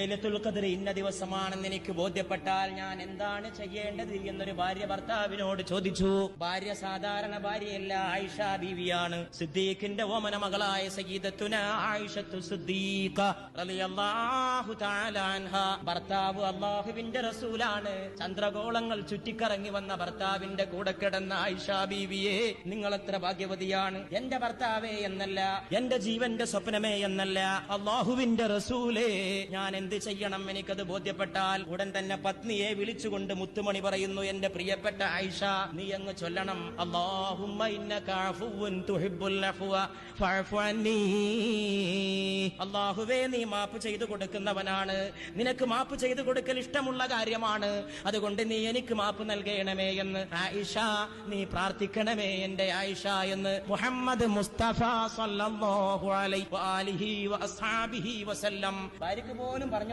ലൈലത്തുൽ ഖദ്ർ ഇന്ന ദിവസമാണെന്ന് എനിക്ക് ബോധ്യപ്പെട്ടാൽ ഞാൻ എന്താണ് ചെയ്യേണ്ടത് എന്നൊരു ഭാര്യ ഭർത്താവിനോട് ചോദിച്ചു. ഭാര്യ സാധാരണ ഭാര്യയല്ല, ആയിഷ ബീവിയാണ്. സിദ്ദീഖിന്റെ ഓമന മകളായ സയ്യിദത്തുന ആയിഷത്തു സിദ്ദീഖ റളിയല്ലാഹു തആല അൻഹ. ഭർത്താവ് അല്ലാഹുവിന്റെ റസൂലാണ്. ചന്ദ്രഗോളങ്ങൾ ചുറ്റിക്കറങ്ങി വന്ന ഭർത്താവിന്റെ കൂടെ കിടന്ന ആയിഷ ബീവിയെ, നിങ്ങൾ എത്ര ഭാഗ്യവതിയാണ്. എന്റെ ഭർത്താവേ എന്നല്ല, എന്റെ ജീവന്റെ സ്വപ്നമേ എന്നല്ല, അല്ലാഹുവിന്റെ റസൂലേ, ഞാൻ എന്ത് ചെയ്യണം എനിക്കത് ബോധ്യപ്പെട്ടാൽ ഉടൻ തന്നെ പത്നിയെ വിളിച്ചുകൊണ്ട് മുത്തുമണി പറയുന്നു, എന്റെ പ്രിയപ്പെട്ട ആയിഷ, നീ അങ്ങ് ചൊല്ലണം, അല്ലാഹുമ്മ ഇന്നക അഫുവ്വുൻ തുഹിബ്ബുൽ അഫ്വ ഫഅഫു അന്നീ. അല്ലാഹുവേ, നീ മാപ്പ് ചെയ്തു കൊടുക്കുന്നവനാണ്, നിനക്ക് മാപ്പ് ചെയ്തു കൊടുക്കൽ ഇഷ്ടമുള്ള കാര്യമാണ്, അതുകൊണ്ട് നീ എനിക്ക് മാപ്പ് നൽകണമേ എന്ന് ആയിഷ നീ പ്രാർത്ഥിക്കണമേ എന്റെ ആയിഷ എന്ന് മുഹമ്മദ് മുസ്തഫ സല്ലല്ലാഹു അലൈഹി വഅലിഹി വഅസ്ഹാബിഹി വസല്ലം ഭാര്യക്ക് പോലും പറഞ്ഞു